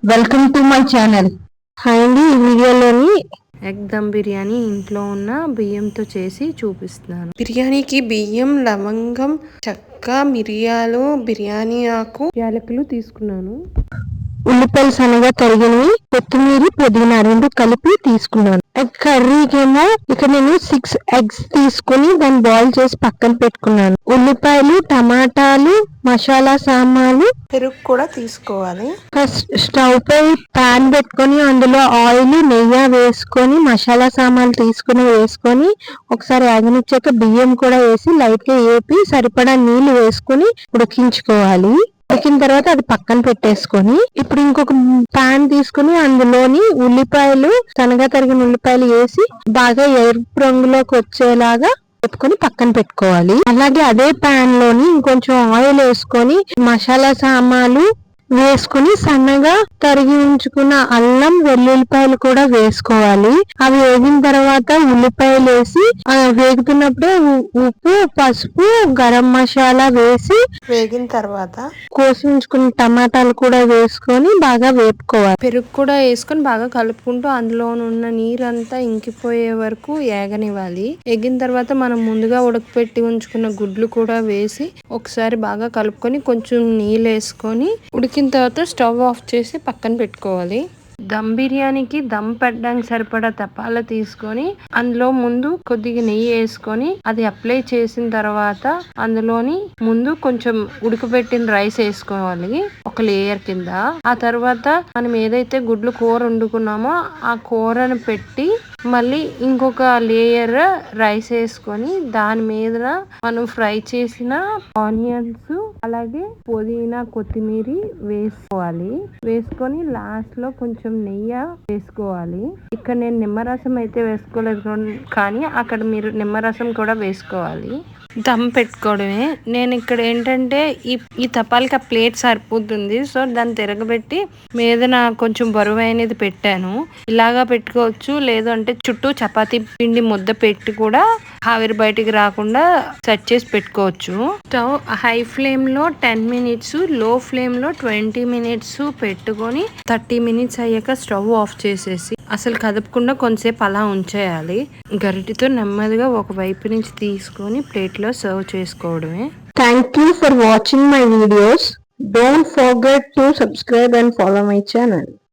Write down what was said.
Welcome to my channel. Hi అండి, ఈ వీడియోలోని ఎగ్ దమ్ బిర్యానీ ఇంట్లో ఉన్న బియ్యంతో చేసి చూపిస్తున్నాను. బిర్యానీకి బియ్యం, లవంగం, చెక్క, మిరియాలు, బిర్యానీ ఆకు, యాలకులు తీసుకున్నాను. ఉల్లిపాయలు సన్నగా తరిగినవి, కొత్తిమీర, పుదీనా రెండు కలిపి తీసుకున్నాను. ఎగ్ కర్రీకేమో ఇక్కడ నేను 6 ఎగ్స్ తీసుకుని దాన్ని బాయిల్ చేసి పక్కన పెట్టుకున్నాను. ఉల్లిపాయలు, టమాటాలు, మసాలా సామాన్లు, పెరుగు కూడా తీసుకోవాలి. ఫస్ట్ స్టవ్ పై పాన్ పెట్టుకొని అందులో ఆయిల్, నెయ్యి వేసుకొని మసాలా సామాన్లు తీసుకుని వేసుకొని ఒకసారి ఆగనిచ్చాక బియ్యం కూడా వేసి లైట్ గా వేపి సరిపడా నీళ్లు వేసుకొని ఉడికించుకోవాలి. ఉడికిన తర్వాత అది పక్కన పెట్టేసుకొని ఇప్పుడు ఇంకొక పాన్ తీసుకుని అందులోని ఉల్లిపాయలు, సన్నగా తరిగిన ఉల్లిపాయలు వేసి బాగా ఎరుపు రంగులోకి వచ్చేలాగా పెట్టుకొని పక్కన పెట్టుకోవాలి. అలాగే అదే పాన్ లోని ఇంకొంచెం ఆయిల్ వేసుకొని మసాలా సామాన్లు వేసుకుని సన్నగా తరిగి ఉంచుకున్న అల్లం, వెల్లుల్లిపాయలు కూడా వేసుకోవాలి. అవి వేగిన తర్వాత ఉల్లిపాయలు వేసి వేగుతున్నప్పుడే ఉప్పు, పసుపు, గరం మసాలా వేసి వేగిన తర్వాత కోసి ఉంచుకున్న టమాటాలు కూడా వేసుకొని బాగా వేపుకోవాలి. పెరుగు కూడా వేసుకొని బాగా కలుపుకుంటూ అందులో ఉన్న నీరంతా ఇంకిపోయే వరకు ఏగనివ్వాలి. ఎగిన తర్వాత మనం ముందుగా ఉడకపెట్టి ఉంచుకున్న గుడ్లు కూడా వేసి ఒకసారి బాగా కలుపుకొని కొంచెం నీళ్ళు వేసుకొని ఉడికిన తర్వాత స్టవ్ ఆఫ్ చేసి పక్కన పెట్టుకోవాలి. దమ్ బిర్యానీకి దమ్ పెట్టడానికి సరిపడా తపాల తీసుకొని అందులో ముందు కొద్దిగా నెయ్యి వేసుకొని అది అప్లై చేసిన తర్వాత అందులోని ముందు కొంచెం ఉడకబెట్టిన రైస్ వేసుకోవాలి ఒక లేయర్ కింద. ఆ తర్వాత మనం ఏదైతే గుడ్లు కూర వండుకున్నామో ఆ కూరను పెట్టి మళ్ళీ ఇంకొక లేయర్ రైస్ వేసుకొని దాని మీద మనం ఫ్రై చేసిన ఆనియన్స్, అలాగే పుదీనా, కొత్తిమీర వేసుకోవాలి. వేసుకొని లాస్ట్ లో కొంచెం నెయ్యి వేసుకోవాలి. ఇక్కడ నేను నిమ్మరసం అయితే వేసుకోలేదు, కానీ అక్కడ మీరు నిమ్మరసం కూడా వేసుకోవాలి. దమ్ పెట్టుకోవడమే. నేను ఇక్కడ ఏంటంటే ఈ తపాలకి ఆ ప్లేట్ సరిపోతుంది, సో దాన్ని తిరగబెట్టి మీద కొంచెం బరువు అనేది పెట్టాను. ఇలాగా పెట్టుకోవచ్చు, లేదు అంటే చుట్టూ చపాతీ పిండి ముద్ద పెట్టి కూడా ఆవిరి బయటికి రాకుండా సెట్ చేసి పెట్టుకోవచ్చు. స్టవ్ హై ఫ్లేమ్ లో 10 minutes, లో ఫ్లేమ్ లో 20 minutes పెట్టుకొని 30 minutes అయ్యాక స్టవ్ ఆఫ్ చేసేసి అసలు కదపకుండా కొంతసేపు అలా ఉంచేయాలి. గరిటితో నెమ్మదిగా ఒక వైపు నుంచి తీసుకొని ప్లేట్ లో సర్వ్ చేసుకోవడమే. Thank you for watching my videos. Don't forget to subscribe and follow my channel.